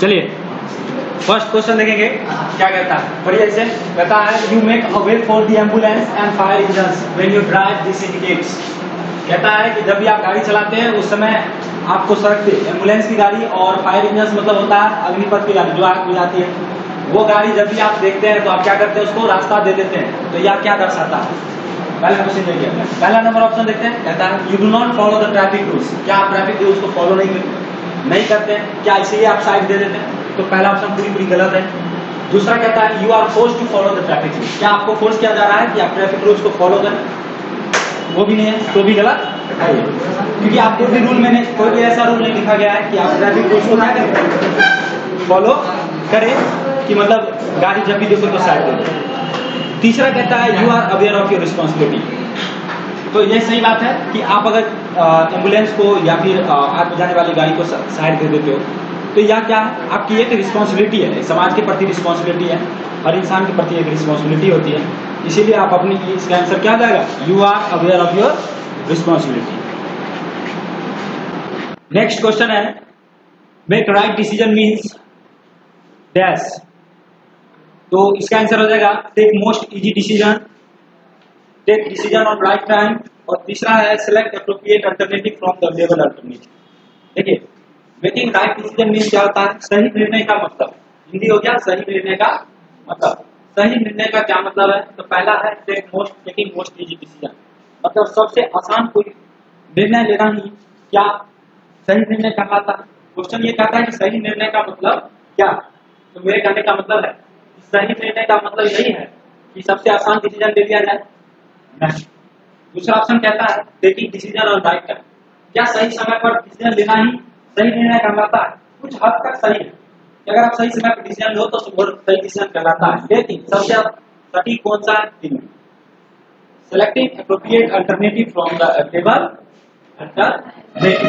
चलिए first question देखेंगे क्या कहता है। बढ़िया से कहता है you make a way for the ambulance and fire engines when you drive this indicates. कहता है कि जब भी आप गाड़ी चलाते हैं उस समय आपको सड़क पे एम्बुलेंस की गाड़ी और फायर इंजन मतलब होता है अग्निपथ की गाड़ी जो आग बुझाती है, वो गाड़ी जब भी आप देखते हैं तो आप क्या करते हैं, उसको रास्ता दे देते हैं। तो यह क्या दर्शाता है? पहला क्वेश्चन देखिए, पहला नंबर ऑप्शन देखते हैं। कहता है you do not follow the traffic rules. क्या आप ट्रैफिक रूल्स को फॉलो नहीं करते हैं? क्या इसलिए आप साइड दे देते हैं? तो पहला ऑप्शन पूरी गलत है। दूसरा कहता है you are forced to follow the traffic rules. क्या आपको फोर्स किया जा रहा है कि आप ट्रैफिक रूल्स को फॉलो करें? वो भी नहीं है, तो भी गलत है, क्योंकि आपको भी रूल में कोई भी ऐसा रूल नहीं लिखा गया है कि आप ट्रैफिक रूल्स को क्या करें, फॉलो करें, कि मतलब गाड़ी जब भी देखो तो साइड दे। तीसरा कहता है you are aware of your responsibility. तो ये सही बात है कि आप अगर एम्बुलेंस को या फिर आग बुझाने वाली गाड़ी को साइड दे देते हो तो यह क्या है, आपकी एक रिस्पॉन्सिबिलिटी है, समाज के प्रति रिस्पॉन्सिबिलिटी है, हर इंसान के प्रति एक रिस्पॉन्सिबिलिटी होती है। इसीलिए आप अपनी, इसका आंसर क्या जाएगा, you are aware of your responsibility. Next question है make right decision means dash. तो इसका आंसर हो जाएगा take most easy decision, take decision on right time, और तीसरा है select appropriate alternative from the available alternative. देखिए मेकिंग राइट डिसीजन मीन्स क्या होता है, सही निर्णय का मतलब, हिंदी हो गया सही निर्णय का मतलब। सही निर्णय का क्या मतलब है, तो पहला है टेकिंग मोस्ट इजी डिसीजन, मतलब सबसे आसान कोई निर्णय लेना ही क्या सही निर्णय कहलाता है। क्वेश्चन ये कहता है कि सही निर्णय का मतलब क्या, तो मेरे कहने का मतलब है सही निर्णय का मतलब यही है कि सबसे आसान डिसीजन ले लिया जाए। नहीं। दूसरा ऑप्शन कहता है taking decision on right time. क्या सही समय पर डिसीजन लेना ही सही निर्णय कहलाता है? कुछ हद तक सही है कि अगर आप सही समय पर डिसीजन लो तो सही डिसीजन कहलाता है, लेकिन सबसे सटीक कौन सा है? Selecting appropriate alternative from the available alternative.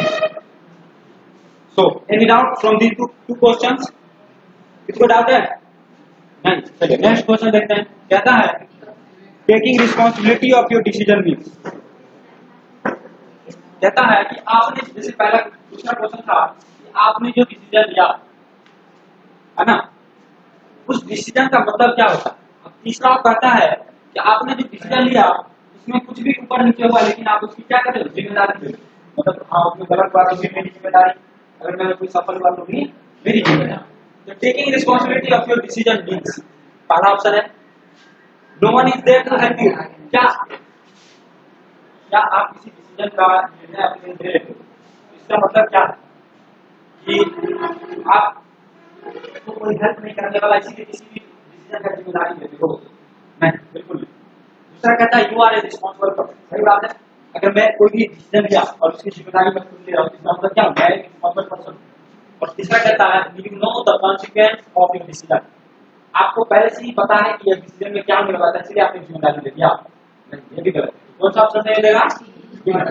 So any doubt from the two questions? किसको डाउट है? नहीं। चलिए नेक्स्ट क्वेश्चन देखते हैं। कहता है taking responsibility of your decision means. कहता है कि आपने, जैसे पहला दूसरा क्वेश्चन था कि आपने जो डिसीजन लिया है ना, उस डिसीजन का मतलब क्या होता है। अब तीसरा कहता है कि आपने जो डिसीजन लिया उसमें कुछ भी ऊपर नीचे हुआ लेकिन आप उसकी क्या करें, जिम्मेदारी ले, मतलब हाँ उसमें गलत हुआ तो भी मेरी जिम्मेदारी, अगर मैं कोई सफल हुआ तो भी मेरी जिम्मेदारी। तो taking responsibility of your decision means पहला ऑप्शन है no one is there to help you. क्या आप किसी डिसीजन का निर्णय अपने ले लेते हो, इसका मतलब क्या है कि आप तो कोई हेल्प नहीं करने वाला, इसीलिए किसी भी डिसीजन का जिम्मेदारी लेते हो? नहीं, बिल्कुल नहीं। दूसरा कहता है you are a responsible person. सही बात है, अगर मैं कोई भी डिसीजन लिया और उसकी जिम्मेदारी मैं खुद ले रहा हूँ, इसका मतलब क्या, मैं एक रिस्पॉन्सिबल पर्सन। और तीसरा कहता है you know the consequence of your decision. आपको पहले से ही पता है कि यह डिसीजन में क्या होने वाला है, इसलिए आपने जिम्मेदारी ले लिया। नहीं, ये भी गलत है। कौन सा ऑप्शन नहीं लेगा?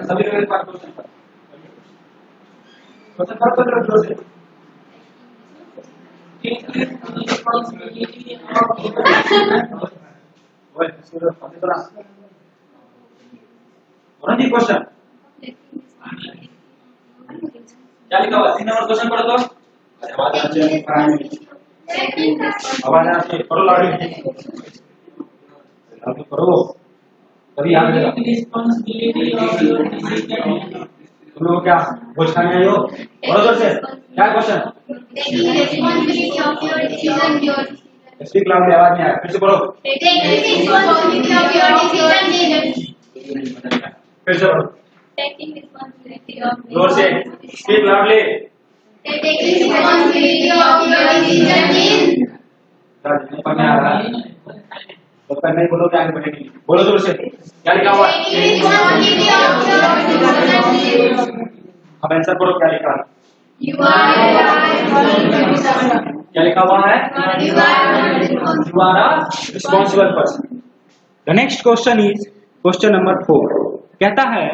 सभी लोग एक बार क्वेश्चन पर क्वेश्चन क्या लिखा हुआ? 3 नंबर क्वेश्चन पढ़ो तो आवाज आना चाहिए, पढ़ो लाड़ी पढ़ो तभी याद रहेगा। तुम लोग क्या बोझ खाने आए हो? पढ़ो जोर से, क्या क्वेश्चन? स्पीक लाउडली, आवाज नहीं आया, फिर से पढ़ो। फिर से पढ़ो जोर से, स्पीक लाउडली। नहीं पढ़ने आ रहा तो तक नहीं बोलोगे आगे बढ़ेंगे। बोलो जोर से, क्या लिखा हुआ है? अब आंसर पढ़ो, क्या लिखा है? क्या लिखा हुआ है? You are a responsible person. The next question is question number 4. कहता है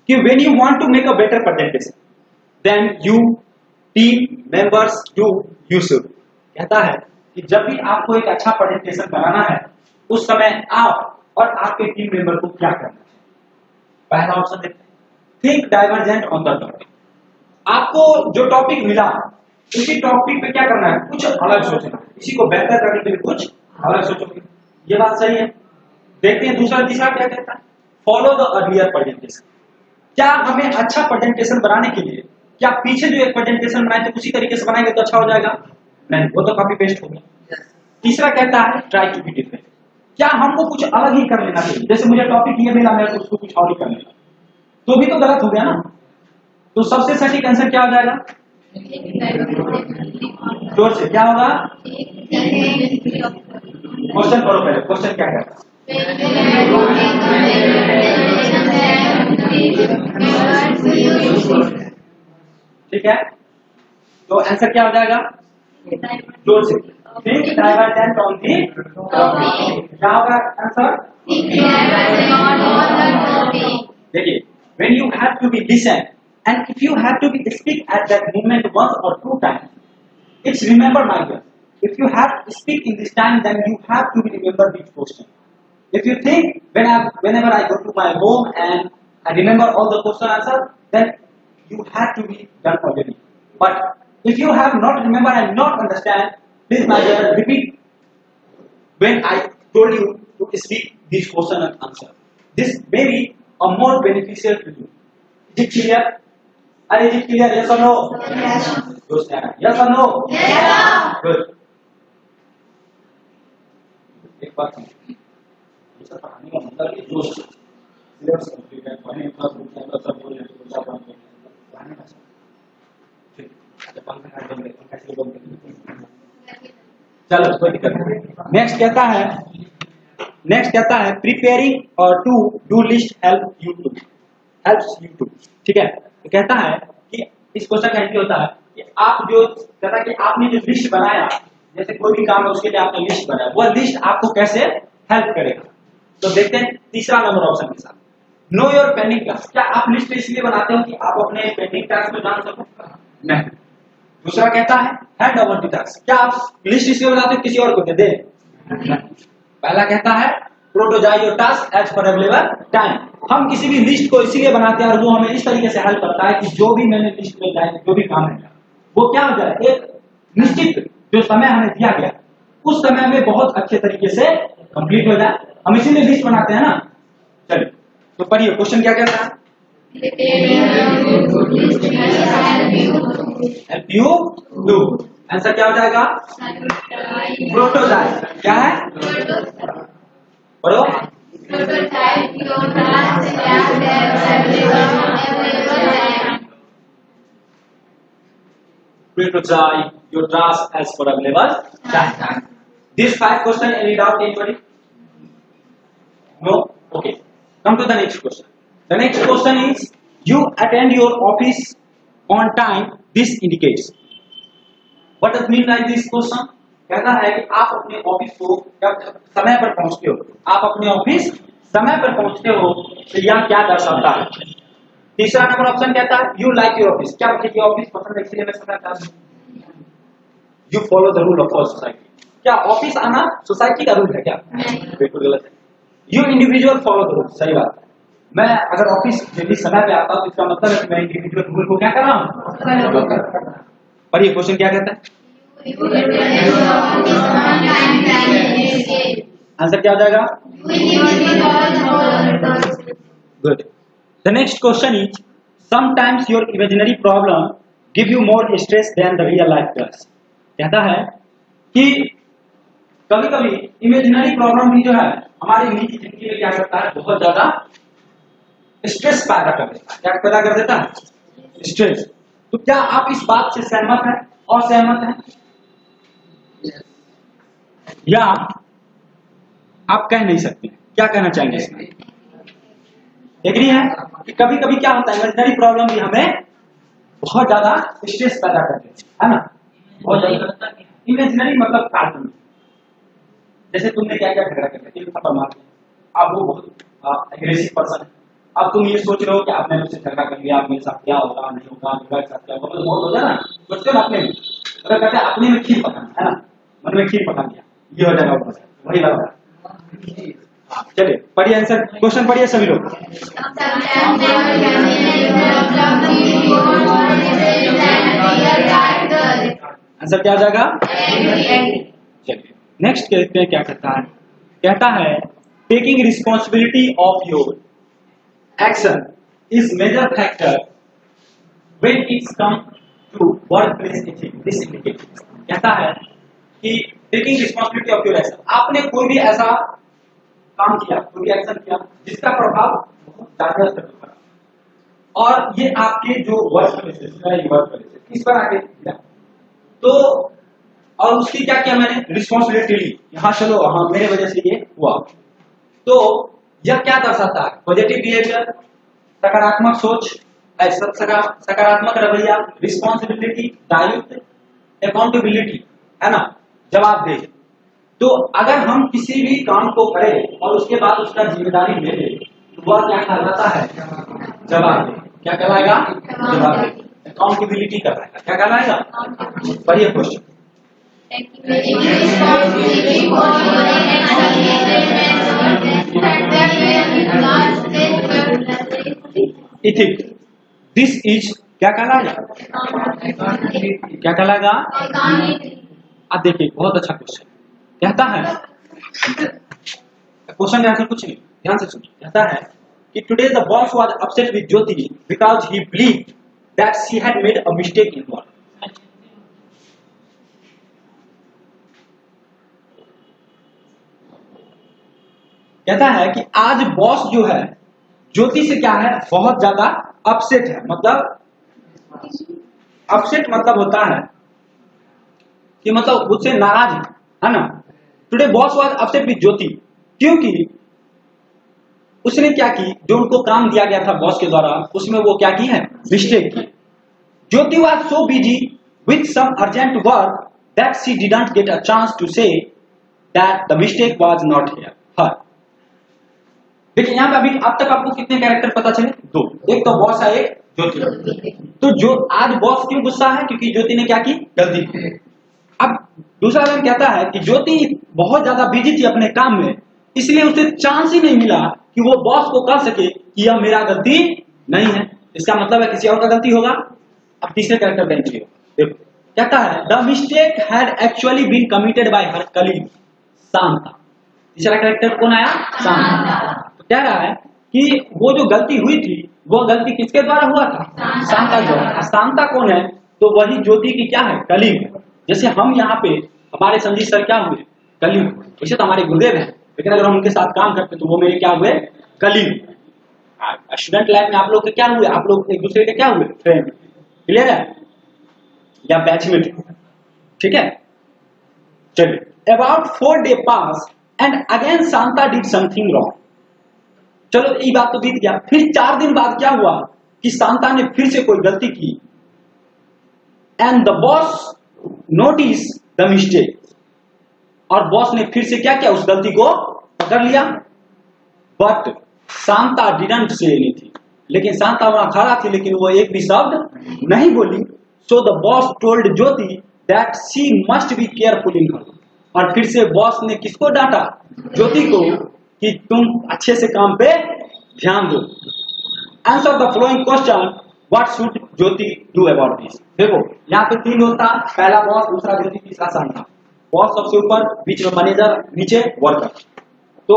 कि when you want to make a better presentation, then you team members do you should. कहता है कि जब भी आपको एक अच्छा प्रेजेंटेशन बनाना है उस समय आप और आपके टीम मेंबर को क्या करना है? पहला ऑप्शन देखते हैं, think divergent on the topic. आपको जो टॉपिक मिला इसी टॉपिक पे क्या करना है, कुछ अलग सोचना, इसी को बेहतर करने के लिए कुछ अलग सोचोगे। ये बात सही है। देखते हैं दूसरा तीसरा क्या कहता है, फॉलो द अर्लियर प्रेजेंटेशन। क्या हमें अच्छा प्रेजेंटेशन बनाने के लिए क्या पीछे जो एक प्रेजेंटेशन बनाए थे उसी तरीके से बनाएंगे तो अच्छा हो जाएगा? नहीं, वो तो कॉपी पेस्ट हो गया। तीसरा कहता है ट्राई टू बी डिफरेंट। क्या हमको कुछ अलग ही कर लेना चाहिए? जैसे मुझे टॉपिक ये मिला, मैं तो उसको कुछ और ही कर लेना, तो भी तो गलत हो गया ना। तो सबसे सटीक आंसर क्या हो जाएगा? जोर से क्या होगा? क्वेश्चन करो पहले, क्वेश्चन क्या कहता है? ठीक है, तो आंसर क्या हो जाएगा? जोर से think divergent on the topic। क्या होगा आंसर? देखिए, when you have to be listen and if you have to be speak at that moment once or two times, it's remember my dear. If you have to speak in this time, then you have to remember this question. If you think whenever I go to my home and I remember all the question answer, then you have to be done already. But if you have not remember and not understand, please my dear repeat when I told you to speak this question and answer. This may be a more beneficial to you. Is it clear? Is it clear? Yes or no? Yes. Yes or no? Yes. Good. एक बात ऐसा पढ़ाने का मतलब कि जोश syllabus complete है, पढ़ने का सब सब बोल रहे हैं, सब पढ़ाने का ठीक है। पंखा से बंद चलो कोई दिक्कत नहीं। नेक्स्ट कहता है प्रिपेयरिंग और to do list helps you to. ठीक है, तो कहता है कि इस क्वेश्चन का क्या होता है कि आप जो कहता है कि आपने जो लिस्ट बनाया, जैसे कोई भी काम है उसके लिए आपने लिस्ट बनाया, वो लिस्ट आपको कैसे हेल्प करेगा। तो देखते हैं तीसरा नंबर ऑप्शन के साथ, नो योर पेंडिंग टास्क। क्या आप लिस्ट इसलिए बनाते हो कि आप अपने पेंडिंग टास्क को जान सको? नहीं। दूसरा कहता है हैंड ओवर द टास्क। क्या आप लिस्ट इसलिए बनाते हो किसी और को दे दे? पहला कहता है prototype your task as per available time. हम किसी भी लिस्ट को इसीलिए बनाते हैं और वो हमें इस तरीके से हेल्प करता है कि जो भी मैंने लिस्ट में लाया, जो भी काम है वो क्या हो जाए, एक निश्चित जो समय हमें दिया गया उस समय में बहुत अच्छे तरीके से कंप्लीट हो जाए। हम इसीलिए लिस्ट बनाते हैं ना। चलिए तो पढ़िए क्वेश्चन क्या कहता है? Help you do. आंसर क्या हो जाएगा? प्रोटोटाइप। क्या है? पढ़ो। Prototype your task as per available time. This 5 question, any doubt anybody? No? Okay. Come to the next question. The next question is you attend your office on time. This indicates. What does mean like this question? कहता है कि आप अपने office को जब समय पर पहुंचते हो, आप अपने ऑफिस समय पर पहुंचते हो, तो यह क्या दर्शाता है? तीसरा नंबर ऑप्शन कहता है यू लाइक योर ऑफिस। क्या मुझे ऑफिस पसंद है इसलिए मैं समय पर आता हूं? You follow the rule of society. क्या ऑफिस आना सोसाइटी का रूल है क्या? बिल्कुल गलत है। You individual follow the rule. सही बात है। मैं अगर ऑफिस यदि समय पे आता हूं तो इसका मतलब है कि मैं इंडिविजुअल रूल को क्या कर रहा हूं? पर ये क्वेश्चन क्या कहता है? आंसर क्या हो जाएगा? Good. The next question is sometimes your imaginary problem give you more stress than the real life does। कहता है कि कभी-कभी इमेजिनरी प्रॉब्लम भी जो है हमारी निजी जिंदगी में क्या करता है, बहुत ज्यादा स्ट्रेस पैदा कर देता है। क्या पैदा कर देता है? स्ट्रेस। तो क्या आप इस बात से सहमत हैं और सहमत हैं या आप कह नहीं सकते? क्या कहना चाहेंगे इसमें? एग्री है कि कभी कभी क्या होता है इमेजिनरी प्रॉब्लम भी हमें बहुत ज्यादा स्ट्रेस पैदा करते है ना। बहुत ज्यादा इमेजिनरी मतलब काल्पनिक। जैसे तुमने क्या क्या झगड़ा कर दिया, थप्पड़ मार दिया, अब वो बहुत एग्रेसिव पर्सन है, अब तुम ये सोच रहे हो कि आप मैंने उससे झगड़ा कर लिया, अब मेरे साथ क्या होगा नहीं होगा, झगड़ा के साथ क्या होगा, तो बहुत हो जाए ना। सोचते हो अपने में, अगर कहते हैं अपने में खीर पकाना है ना, मन में खीर पका दिया, ये हो जाएगा वही लगा। चलिए पढ़िए आंसर, क्वेश्चन पढ़िए सभी लोग। आंसर क्या आ जाएगा? चलिए नेक्स्ट देखते हैं क्या कहता है। कहता है taking responsibility of your action is major factor when it's come to work place ethics. This indicates, कहता है कि taking responsibility of your action, आपने कोई भी ऐसा काम किया, कोई भी एक्शन किया जिसका प्रभाव बहुत ज्यादा स्तर पर पड़ा और ये आपके जो वर्क प्लेस किस पर आके किया, तो और उसकी क्या किया मैंने, रिस्पॉन्सिबिलिटी ली, हाँ चलो हाँ मेरे वजह से ये हुआ, तो यह क्या दर्शाता है? पॉजिटिव बिहेवियर, सकारात्मक सोच, सकारात्मक रवैया, रिस्पॉन्सिबिलिटी, दायित्व, अकाउंटेबिलिटी, है ना, जवाबदेही। तो अगर हम किसी भी काम को करें और उसके बाद उसका जिम्मेदारी ले लें तो वह क्या कहलाता है? जवाबदेही। क्या कहलाएगा? जवाबदेही। अकाउंटेबिलिटी कहलाएगा। क्या कहलाएगा? पढ़िए क्वेश्चन। इथिक्स, दिस इज क्या कहलाएगा? क्या कहलाएगा? अब देखिए बहुत अच्छा क्वेश्चन कहता है, क्वेश्चन का आंसर कुछ नहीं, ध्यान से सुनिए। कहता है कि today the boss was upset with Jyoti because he believed that she had made a mistake in work. कहता है कि आज बॉस जो है ज्योति से क्या है, बहुत ज्यादा अपसेट है। मतलब अपसेट मतलब होता है कि मतलब उससे नाराज है ना। Today boss was upset with Jyoti, क्योंकि उसने क्या की, जो उनको काम दिया गया था बॉस के द्वारा उसमें वो क्या की है, मिस्टेक की। Jyoti was so busy with some urgent work that she didn't get a chance to say that the mistake was not here. देखिए यहाँ पे अभी अब तक आपको कितने कैरेक्टर पता चले? दो, एक तो बॉस है, एक ज्योति। तो जो आज बॉस क्यों गुस्सा है? क्योंकि ज्योति ने क्या की, गलती की। अब दूसरा लाइन कहता है कि ज्योति बहुत ज्यादा बिजी थी अपने काम में, इसलिए उसे चांस ही नहीं मिला कि वो बॉस को कह सके कि यह मेरा गलती नहीं है। इसका मतलब है किसी और का गलती होगा। अब तीसरे कैरेक्टर का एंट्री होगा। देखो कहता है the mistake had actually been committed by her colleague Shanta. तीसरा कैरेक्टर कौन आया? शांता। तो कह रहा है कि वो जो गलती हुई थी वो गलती किसके द्वारा हुआ था? शांता द्वारा। शांता कौन है? तो वही ज्योति की क्या है, कलीग। जैसे हम यहाँ पे हमारे संजीत सर क्या हुए, कलीग। वैसे तो हमारे गुरुदेव हैं, लेकिन अगर हम उनके साथ काम करते तो वो मेरे क्या हुए, कलीग। स्टूडेंट लाइफ में आप लोग के क्या हुए, आप लोग एक दूसरे के क्या हुए, फ्रेंड। क्लियर है? या बैचमेट, ठीक है। चलिए about 4 days pass and again Shanta did something wrong. चलो ये बात तो बीत गया। फिर 4 दिन बाद क्या हुआ कि शांता ने फिर से कोई गलती की and the boss notice the mistake, और बॉस ने फिर से क्या किया, उस गलती को पकड़ लिया। But Shanta didn't say anything, लेकिन शांता वहां खड़ा थी लेकिन वो एक भी शब्द नहीं बोली। So the boss told Jyoti that she must be careful in her. और फिर से बॉस ने किसको डांटा, ज्योति को, कि तुम अच्छे से काम पे ध्यान दो। Answer the following question, what should Jyoti do about this. देखो यहाँ पे 3 होता, पहला बॉस, दूसरा ज्योति, तीसरा शांता। बॉस सबसे ऊपर, बीच में मैनेजर, नीचे वर्कर। तो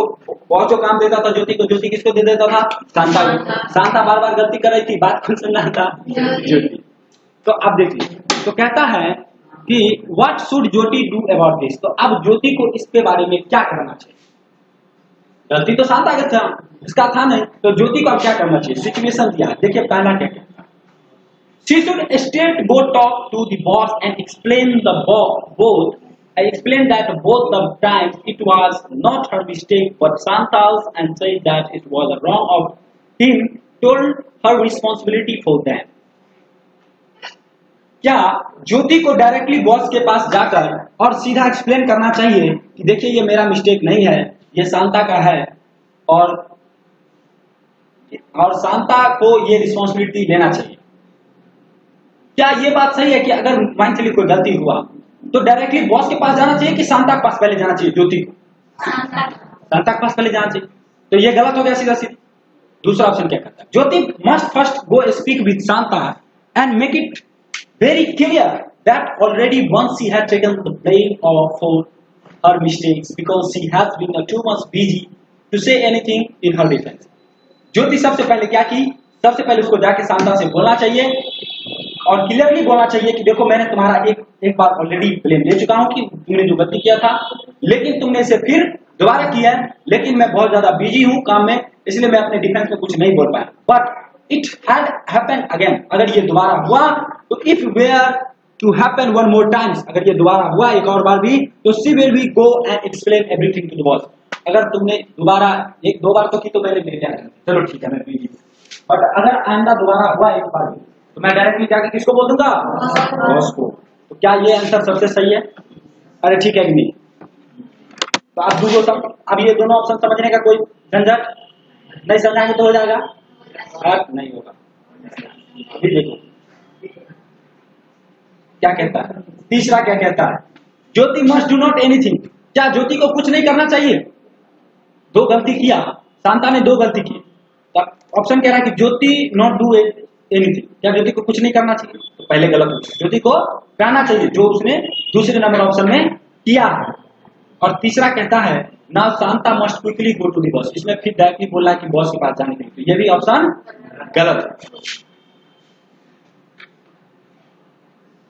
बॉस जो काम देता था ज्योति को, ज्योति किसको दे देता था, शांता को। शांता बार बार गलती कर रही थी, बात कौन सुन रहा था, ज्योति। तो अब देखिए, तो कहता है कि what should Jyoti do about this. तो अब ज्योति को इसके बारे में क्या करना चाहिए? गलती तो शांता का था, इसका था नहीं, तो ज्योति को अब क्या करना चाहिए? सिचुएशन दिया, देखिए पहला क्या कहता है। She should straight go talk to the boss and explain that both the times it was not her mistake but Santa's, and said that it was a wrong of him, told her responsibility for them. क्या ज्योति को directly boss के पास जाकर और सीधा explain करना चाहिए कि देखिए ये मेरा मिस्टेक नहीं है, ये शांता का है, और शांता को ये रिस्पॉन्सिबिलिटी लेना चाहिए। क्या ये बात सही है कि अगर मान चलिए कोई गलती हुआ तो डायरेक्टली बॉस के पास जाना चाहिए कि शांता के पास पहले जाना चाहिए? ज्योति को शांता के पास पहले जाना चाहिए, तो ये गलत हो गया सीधा सीधा। दूसरा ऑप्शन क्या करता है, Jyoti must first go speak with Shanta and make it very clear that already once she had taken the blame for her mistakes because she has been too much busy to say anything in her defense. ज्योति सबसे पहले क्या की, सबसे पहले उसको जाके शांता से बोलना चाहिए और क्लियरली बोलना चाहिए कि देखो मैंने तुम्हारा एक बार ऑलरेडी ब्लेम ले चुका हूं कि तुमने जो गलती किया था, लेकिन तुमने इसे फिर दोबारा किया है, लेकिन मैं बहुत ज्यादा बिजी हूं काम में, इसलिए मैं अपने डिफेंस में कुछ नहीं बोल पाया. But it had happened again, अगर ये दोबारा हुआ तो if were to happen one more times, अगर ये दोबारा हुआ एक और बार भी, तो she will be go and explain everything to the boss. अगर तुमने दोबारा एक दो बार तो की तो मैंने ले लिया, चलो ठीक है मैं बिजी, बट अगर आइंदा दोबारा हुआ एक बार तो मैं डायरेक्टली जाके किसको बोल दूंगा, बॉस को. तो क्या ये आंसर सबसे सही है? अरे ठीक है कि नहीं? तो आप दूसरों सब अब ये दोनों ऑप्शन समझने का कोई झंझट नहीं, समझाएंगे तो हो जाएगा, नहीं होगा. अभी देखो क्या कहता है, तीसरा क्या कहता है, Jyoti must do not anything. क्या ज्योति को कुछ नहीं करना चाहिए? दो गलती किया, शांता ने दो गलती की, तो ऑप्शन कह रहा है कि ज्योति नॉट डू एनीथिंग. क्या ज्योति को कुछ नहीं करना चाहिए? तो पहले गलत हो, ज्योति को करना चाहिए जो उसने दूसरे नंबर ऑप्शन में किया है. और तीसरा कहता है now Shanta must quickly go to the boss. इसमें फिर डायरेक्टली बोला है कि बॉस के पास जाने के लिए, ये भी ऑप्शन गलत है.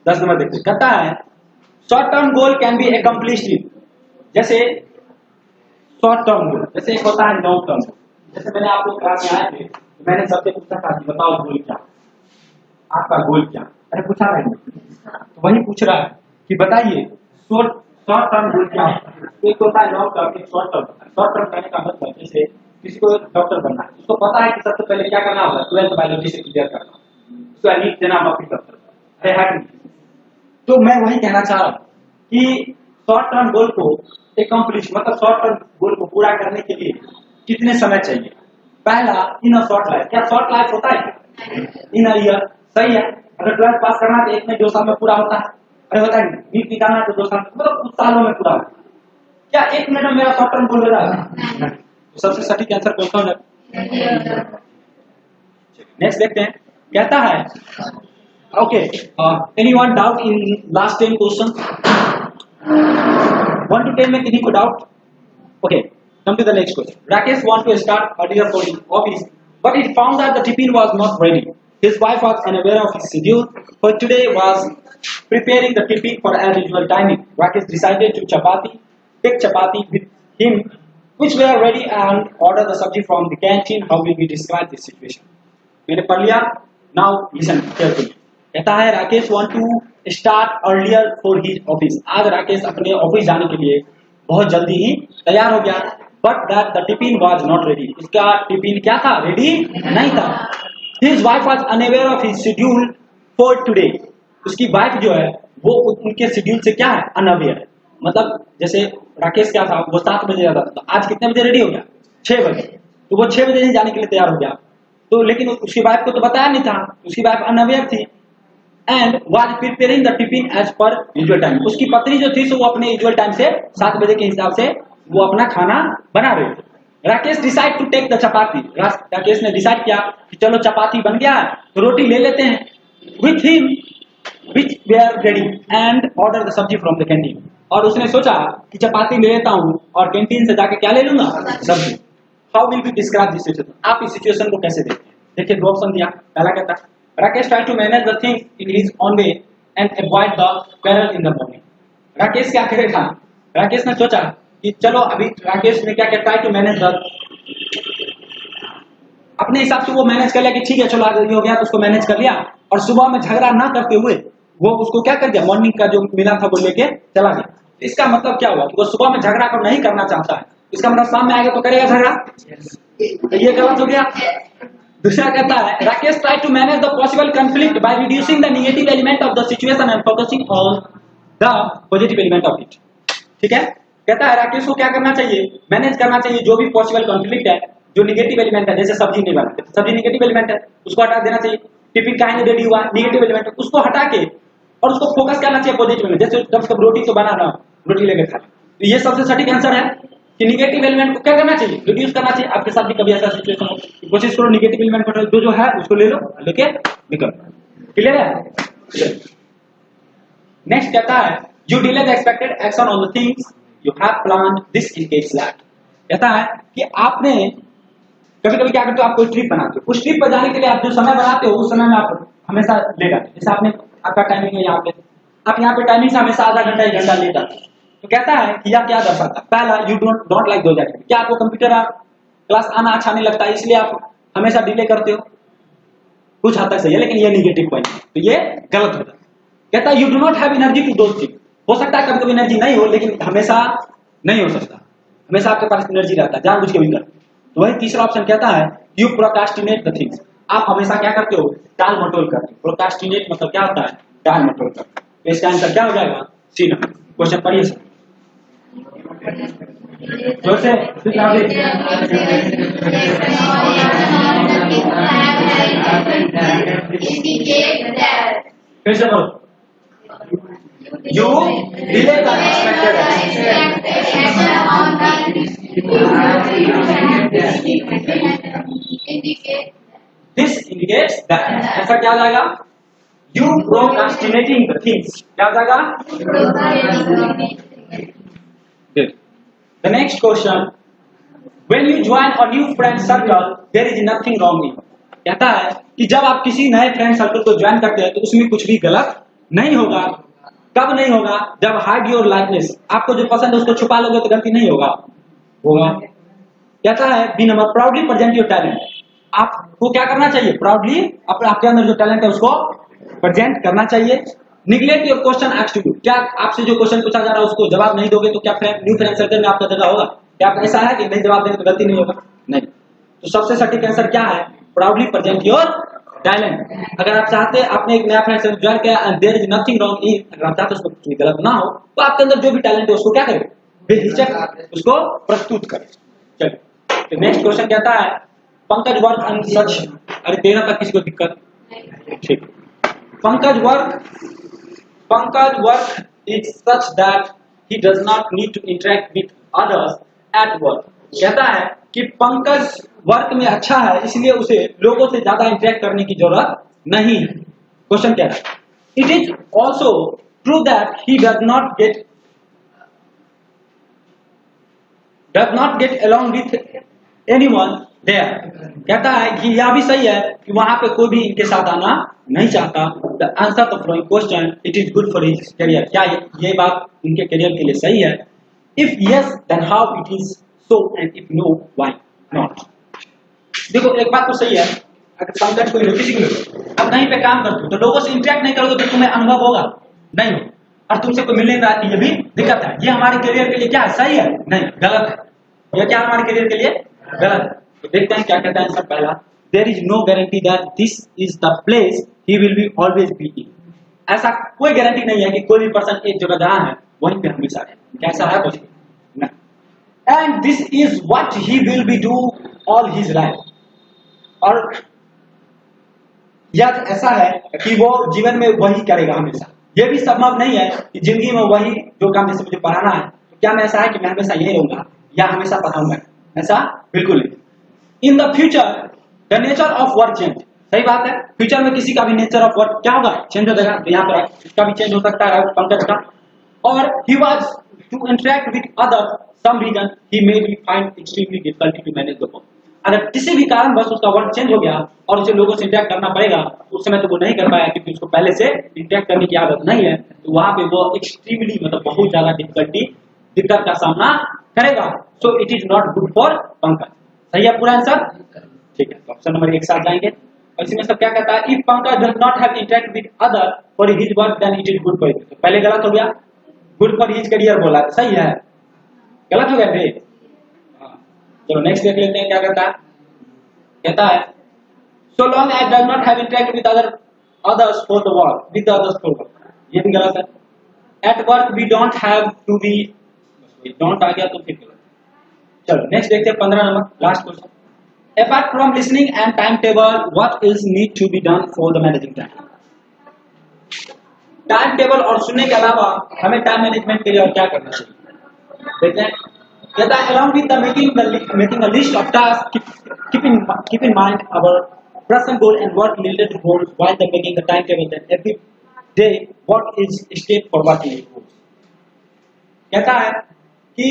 10 नंबर देखते, कहता है short term goal can be accomplished. जैसे शॉर्ट टर्म गोल, जैसे एक होता है लॉन्ग टर्म. जैसे मैंने आपको क्लास में आए थे, मैंने सबसे पूछा था कि बताओ गोल क्या, आपका गोल क्या. अरे पूछा है, तो वही पूछ रहा है कि बताइए शॉर्ट टर्म गोल क्या है. एक होता है लॉन्ग टर्म, एक शॉर्ट टर्म. शॉर्ट टर्म कहने का मतलब जैसे किसी को डॉक्टर बनना है, उसको पता है कि सबसे पहले क्या करना होगा, 12th बायोलॉजी से क्लियर करना, उसको नीट देना बाकी डॉक्टर है. तो मैं वही कहना चाह रहा हूँ कि शॉर्ट टर्म गोल को एकम्प्लिश, मतलब शॉर्ट टर्म गोल को पूरा करने के लिए कितने समय चाहिए. पहला इन अ शॉर्ट लाइफ. क्या शॉर्ट लाइफ होता है? इन अ ईयर. सही है. अगर 12th पास करना तो 1 में 2 साल में पूरा होता है. अरे होता है नीट निकालना तो 2 साल, मतलब कुछ सालों में पूरा होता है. क्या 1 मिनट में मेरा शॉर्ट टर्म गोल हो जाएगा? तो सबसे सटीक आंसर कौन सा है? नेक्स्ट देखते हैं, कहता है okay, anyone doubt in last 10 questions? 1 to 10 में किसी को doubt? Okay, come to the next question. Rakesh want to start earlier for his office, but he found that the tiffin was not ready. His wife was unaware of his schedule, for today was preparing the tiffin for as usual timing. Rakesh decided to take chapati with him, which were ready, and order the sabji from the canteen. How will we describe this situation? मैंने पढ़ लिया. Now listen carefully. कहता है Rakesh want to start earlier for his office. आज राकेश अपने office जाने के लिए बहुत जल्दी ही तैयार हो गया, but that the tiffin was not ready. उसका टिफिन क्या था? रेडी नहीं था. His wife was unaware of his schedule for today. उसकी वाइफ जो है वो उनके शेड्यूल से क्या है? अनअवेयर. मतलब जैसे राकेश क्या था, वो 7 बजे जाता था, तो आज कितने बजे रेडी हो गया? 6 बजे. तो वो 6 बजे ही जाने के लिए तैयार हो गया. तो लेकिन उसकी वाइफ को तो बताया नहीं था, उसकी वाइफ अनअवेयर थी. And was preparing the tiffin as per usual time. उसकी पत्नी जो थी वो अपने यूजुअल टाइम से 7 बजे के हिसाब से वो अपना खाना बना रहे थे. Rakesh decide to take the chapati. Rakesh ने डिसाइड किया कि चलो चपाती बन गया है तो रोटी ले लेते हैं. With him which were ready and order the sabzi from the canteen. और उसने सोचा कि चपाती ले लेता हूँ और कैंटीन से जाके क्या ले लूंगा? सब्जी. How will be describe this situation. आप इस सिचुएशन को कैसे देखते हैं? देखिए 2 ऑप्शन दिया. पहला कहता है Rakesh tried to manage the things in his own way and avoid the quarrel in the morning. Rakesh क्या करेगा? राकेश ने सोचा कि चलो अभी राकेश ने क्या कहता है टू मैनेज द, अपने हिसाब से वो मैनेज कर लिया कि ठीक है चलो आज हो गया तो उसको मैनेज कर लिया. और सुबह में झगड़ा ना करते हुए वो उसको क्या कर दिया, मॉर्निंग का जो मिला था वो लेके चला गया. इसका मतलब क्या हुआ कि वो सुबह में झगड़ा को नहीं करना चाहता है. इसका मतलब शाम में आएगा तो करेगा झगड़ा. तो ये गलत हो गया. दूसरा कहता है Rakesh try to manage the possible conflict by reducing the negative element of the situation and focusing on the positive element of it. ठीक है. कहता है राकेश को क्या करना चाहिए? मैनेज करना चाहिए जो भी पॉसिबल कॉन्फ्लिक्ट है, जो नेगेटिव एलिमेंट है, जैसे सब्जी नहीं बनाते, सब्जी नेगेटिव एलिमेंट है, उसको हटा देना चाहिए. टिफिन काहे नहीं रेडी हुआ, नेगेटिव एलिमेंट है, उसको हटा के और उसको फोकस करना चाहिए पॉजिटिव एलिमेंट. जैसे जब रोटी तो बना रहा, रोटी लेकर खा. तो ये सबसे सटीक आंसर है कि नेगेटिव एलिमेंट को क्या करना चाहिए? रिड्यूस करना चाहिए. आपके साथ भी कभी ऐसा सिचुएशन हो, कोशिश करो नेगेटिव एलिमेंट को जो है उसको ले लो, लेके निकल. क्लियर है? नेक्स्ट कहता है you delay the expected action on the things you have planned, this indicates lack. कहता है कि आपने कभी कभी क्या करते हो, आप कोई ट्रिप बनाते हो, उस ट्रिप पर जाने के लिए आप जो समय बनाते हो उस समय में आप हमेशा लेट आते हो। जैसे आपने आपका टाइमिंग है यहाँ पे, आप यहाँ पे टाइमिंग से हमेशा आधा घंटा 1 घंटा लेट आते हो, तो कहता है कि यह क्या दर्शाता है, पहला you don't like those activity, क्या आपको कंप्यूटर क्लास आना अच्छा नहीं लगता है इसलिए आप हमेशा डिले करते हो, कुछ हद तक सही है लेकिन ये निगेटिव पॉइंट है, तो ये गलत होता है। कहता है you do not have energy to those things, हो सकता है कभी कभी एनर्जी नहीं हो लेकिन हमेशा नहीं हो सकता, हमेशा आपके पास एनर्जी रहता है, जानबूझ के भी कर। तो वही तीसरा ऑप्शन कहता है यू प्रोक्रास्टिनेट द थिंग्स, आप हमेशा क्या करते हो, टाल मटोल करते हो। प्रोक्रास्टिनेट मतलब क्या होता है, टाल मटोल करते हो। तो इसका आंसर क्या हो जाएगा, सी नंबर। क्वेश्चन पढ़िए सर जोर से। फिर से बोलो, you delay the expected this indicates that, ऐसा क्या जाएगा, यू प्रोक्रास्टिनेटिंग द थिंग्स, क्या जाएगा। The next question, when you join a new friend circle, there is nothing wrong in it. कहता है कि जब आप किसी नए फ्रेंड सर्कल को ज्वाइन करते हैं तो उसमें कुछ भी गलत नहीं होगा। कब नहीं होगा, जब हाइड योर लाइकनेस, आपको जो पसंद है उसको छुपा लोगे तो गलती नहीं होगा। कहता है B number, proudly present your talent, आपको क्या करना चाहिए, प्राउडली आपके अंदर जो टैलेंट है उसको प्रेजेंट करना चाहिए। Neglect your question asked to you, क्या आपसे जो क्वेश्चन पूछा जा रहा है उसको जवाब नहीं दोगे तो क्या न्यू फ्रेंड सर्कल में आपका जगह होगा, क्या ऐसा है कि नहीं जवाब देंगे तो गलती नहीं होगा, नहीं। तो सबसे सटीक आंसर क्या है, प्राउडली प्रेजेंट योर टैलेंट। अगर आप चाहते हैं आपने एक नया फ्रेंड सर्कल ज्वाइन किया and there is nothing wrong in, अगर आप चाहते हैं उसको कुछ गलत ना हो तो आपके अंदर जो भी टैलेंट है उसको क्या करें, बेहिचक उसको प्रस्तुत करें। चलिए तो नेक्स्ट क्वेश्चन कहता है पंकज वर्क एंड सच, अरे तेरह तक किसी को दिक्कत, ठीक। Pankaj work is such that he does not need to interact with others at work। कहता है कि पंकज वर्क में अच्छा है इसलिए उसे लोगों से ज्यादा इंटरेक्ट करने की जरूरत नहीं है। क्वेश्चन क्या है, it is also true that he does not gate along with anyone there। कहता है कि यह भी सही है कि वहां पे कोई भी इनके साथ आना नहीं चाहता। The answer the following question, it is good for his career, क्या ये बात उनके करियर के लिए सही है। If yes then how it is so and if no why not. देखो एक बात तो सही है, अगर पंकज को किसी को अब कहीं पे काम करते हो तो लोगों से इंटरेक्ट नहीं करोगे तो तुम्हें अनुभव होगा नहीं हो, और तुमसे कोई मिलने रहा है, ये भी दिक्कत है। ये हमारे करियर के लिए क्या है, सही है, नहीं गलत है, ये क्या हमारे करियर के लिए गलत है। तो देखते हैं क्या कहता है आंसर पहला, there is no guarantee that this is the place he will be always be in. ऐसा कोई गारंटी नहीं है कि कोई भी पर्सन एक जगह जहां है वहीं पे हमेशा है, कैसा है कुछ नहीं। And this is what he will B do all his life, और यह ऐसा है कि वो जीवन में वही करेगा हमेशा। ये भी संभव नहीं है कि जिंदगी में वही जो काम, जैसे मुझे पढ़ाना है तो क्या मैं ऐसा है कि मैं हमेशा यही रहूंगा या हमेशा पढ़ाऊंगा, ऐसा बिल्कुल नहीं। In the future the nature of work change, सही बात है, फ्यूचर में किसी का भी नेचर ऑफ वर्क क्या होगा, चेंज हो जाएगा। तो यहाँ पर इसका भी चेंज हो सकता है पंकज का। और he was to interact with other some reason he may be find extremely difficulty to manage the work. अगर किसी भी कारण बस उसका वर्क चेंज हो गया और उसे लोगों से इंटरेक्ट करना पड़ेगा, उस समय तो वो नहीं कर पाया क्योंकि उसको पहले से इंटरेक्ट करने की आदत नहीं है, तो वहां पे वो एक्सट्रीमली मतलब बहुत ज्यादा दिक्कत का सामना करेगा। सो it is not good for Pankaj. सही है पूरा आंसर, ठीक है। तो ऑप्शन नंबर 1 साथ जाएंगे। और इसमें सब क्या कहता है, if Pankaj does not have interact with other for his work then it is good for his. पहले गलत हो गया, गुड फॉर हिज करियर बोला, सही है, गलत हो गया भाई। चलो नेक्स्ट देख लेते हैं क्या कहता है। कहता है so long as does not have interact with others for the work with others for work, ये भी गलत है। At work we don't have to be, don't आ गया तो फिर गलत। चलो नेक्स्ट देखते हैं 15 number last question. Apart from listening and time table what is need to be done for the managing time. Time table और सुनने के अलावा हमें टाइम मैनेजमेंट के लिए और क्या करना चाहिए देखते हैं। कहता है along with the making a list of tasks, keep in mind our present goal and work related to goals while the making the timetable, then every day what is step for working it goals. कहता है कि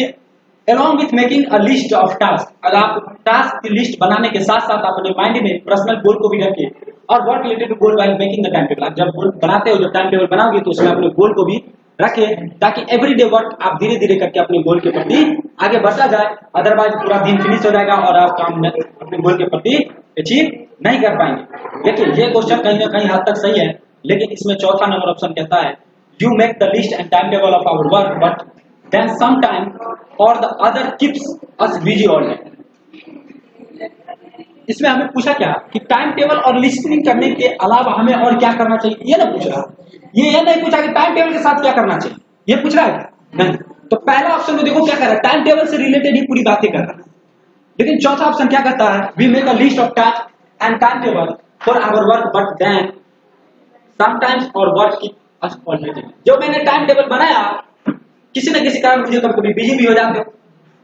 along with making a list of tasks, अगर आप task की list बनाने के साथ साथ अपने माइंड में पर्सनल गोल को भी रखिए और work related goal while making the time table. आप जब गोल बनाते हो, जब टाइम टेबल बनाओगे तो उसमें अपने गोल को भी रखिए ताकि एवरीडे वर्क आप धीरे धीरे करके अपने गोल के प्रति आगे बढ़ता जाए। अदरवाइज पूरा दिन फिनिश हो जाएगा और आप काम में अपने गोल के प्रति अचीव नहीं कर पाएंगे। लेकिन ये क्वेश्चन कहीं ना कहीं हद तक सही है, लेकिन इसमें चौथा नंबर ऑप्शन कहता है you make the list and time table of our work but then some time और the other keeps us busy all day. इसमें हमें पूछा क्या कि टाइम टेबल और लिस्टिंग करने के अलावा हमें और क्या करना चाहिए, ये ना पूछ रहा। ये नहीं पूछा कि टाइम टेबल के साथ क्या करना चाहिए, ये पूछ रहा है नहीं। तो पहला ऑप्शन में देखो क्या कर रहा है, टाइम टेबल से रिलेटेड ही पूरी बातें कर रहा है। लेकिन चौथा ऑप्शन क्या कहता है, we make a list of task and time table for our work but then sometimes our work की अस ऑलरेडी। जो मैंने टाइम टेबल बनाया किसी न किसी कारण मुझे कभी बिजी भी हो जाते हो।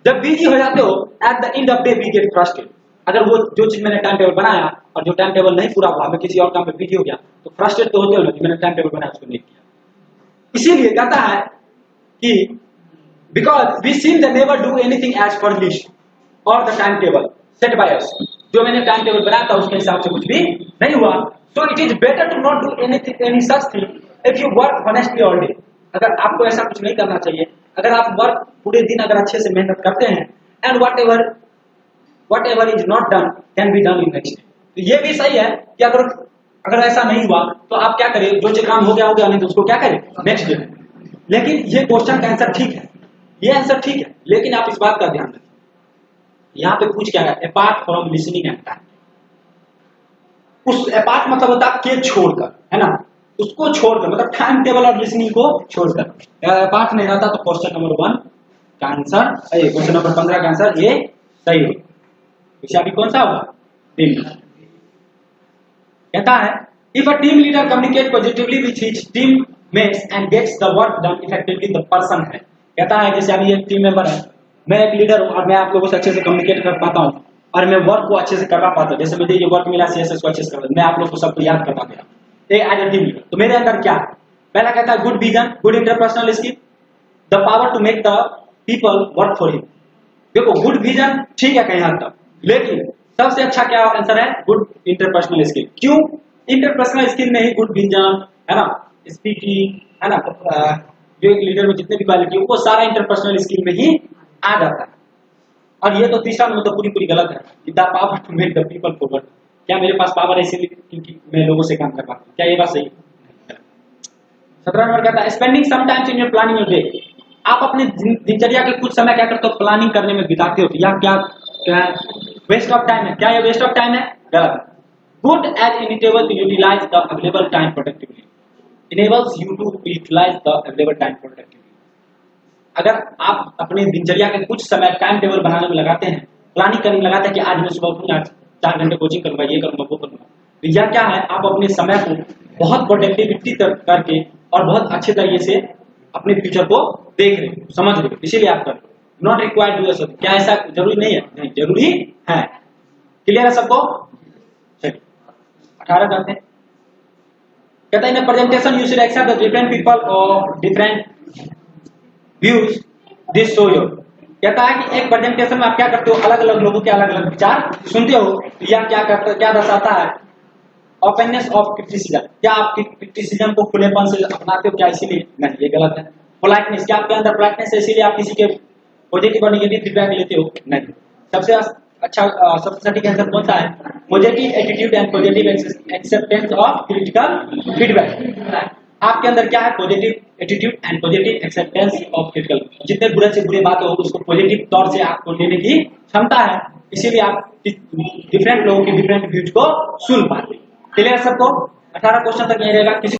जब बिजी हो जाते हो at the end of day we get frustrated. अगर वो जो चीज मैंने टाइम टेबल बनाया और जो टाइम टेबल नहीं पूरा हुआ, मैं किसी और काम में बिजी हो गया, तो फ्रस्ट्रेट तो होते हो ना कि मैंने टाइम टेबल बनाया उसको नहीं किया। इसीलिए कहता है कि because we seem the never do anything as per list और the time table set by us. जो मैंने टाइम टेबल बनाया था उसके हिसाब से कुछ भी नहीं हुआ। So it is better to not do anything any such thing if you work honestly all day. अगर आपको ऐसा कुछ नहीं करना चाहिए, अगर आप वर्क पूरे दिन अगर अच्छे से मेहनत करते हैं and what ever is not done can be done in next day. तो ये भी सही है कि अगर ऐसा नहीं हुआ तो आप क्या करें, जो काम हो गया नहीं तो उसको क्या करें नेक्स्ट डे। लेकिन ये क्वेश्चन का आंसर ठीक है, ये आंसर ठीक है, लेकिन आप इस बात का ध्यान रखें यहाँ पे पूछ क्या है, apart from listening and time. उस अपार्ट मतलब होता है के छोड़कर, है ना, उसको छोड़कर मतलब टाइम टेबल और लिसनिंग को छोड़कर। अपार्ट नहीं रहता तो क्वेश्चन नंबर 1 का आंसर, क्वेश्चन नंबर 15 का आंसर ये सही होगा। इसे अभी कौन सा होगा, टीम लीडर। कहता है if a team leader communicate positively with his team mates and gets the work done effectively the person है। कहता है जैसे अभी एक टीम मेंबर है, मैं एक लीडर हूं और मैं आप लोगों से अच्छे से कम्युनिकेट कर पाता हूं और मैं वर्क को अच्छे से करवा पाता हूं। जैसे मुझे ये वर्क मिला सीएसएस को अच्छे से करवा, मैं आप लोग को सबको याद करवा दिया एज ए टीम लीडर। तो मेरे अंदर क्या है, पहला कहता है good vision, good interpersonal skill, the power to make the people work for him. देखो गुड विजन ठीक है कहीं हद तक, लेकिन सबसे अच्छा क्या आंसर है, गुड इंटरपर्सनल स्किल। क्यों, इंटरपर्सनल स्किल में ही गुड विजन है ना, स्पीकिंग है ना, जो एक लीडर में जितने भी क्वालिटी है वो सारा इंटरपर्सनल स्किल में ही आ जाता है। और ये तो तीसरा मतलब पूरी गलत है, the power to make the people forward. क्या मेरे पास पावर है इसीलिए क्योंकि मैं लोगों से काम कर पाता हूं, क्या ये बात सही है? 17 नंबर कहता है spending some time in your planning your day. आप अपने दिनचर्या के कुछ समय क्या करते हो, प्लानिंग करने में बिताते हो। या क्या वेस्ट ऑफ टाइम है, क्या ये वेस्ट ऑफ टाइम है? गलत। Good as enable to utilise the available time productively, enables you to utilise the available time productively. अगर आप अपने दिनचर्या के कुछ समय टाइम टेबल बनाने में लगाते हैं, प्लानिंग करने में लगाते हैं कि आज मैं सुबह उठूंगा, 4 घंटे कोचिंग करूंगा, ये करूंगा वो करूंगा, तो यह क्या है, आप अपने समय को बहुत प्रोडक्टिविटी करके और बहुत अच्छे तरीके से अपने फ्यूचर को देख रहे हो, समझ रहे हो, इसीलिए आप कर नॉट रिक्वायर्ड डू योरसेल्फ। क्या ऐसा जरूरी नहीं है? नहीं, जरूरी है। क्लियर है सबको? चलिए 18 करते हैं। कहता है in presentation you should accept the different people और different views this show your. कहता है कि एक प्रेजेंटेशन में आप क्या करते हो, अलग अलग लोगों के अलग अलग विचार सुनते हो। यह क्या करता है, क्या दर्शाता है, ओपननेस ऑफ क्रिटिसिज्म। क्या आप क्रिटिसिज्म को खुलेपन से अपनाते हो क्या? इसीलिए नहीं, ये गलत है। पोलाइटनेस, क्या आपके अंदर पोलाइटनेस है इसीलिए आप किसी के पॉजिटिव और नेगेटिव फीडबैक लेते हो? नहीं। सबसे अच्छा सबसे सटीक आंसर कौन सा है? Positive attitude and positive acceptance of critical feedback. आपके अंदर क्या है? Positive attitude and positive acceptance of critical. जितने बुरे से बुरे बातें हो उसको पॉजिटिव तौर से आपको लेने की क्षमता है, इसीलिए आप डिफरेंट लोगों के डिफरेंट व्यूज को सुन पाते। क्लियर सबको? 18 क्वेश्चन तक यही रहेगा। किसी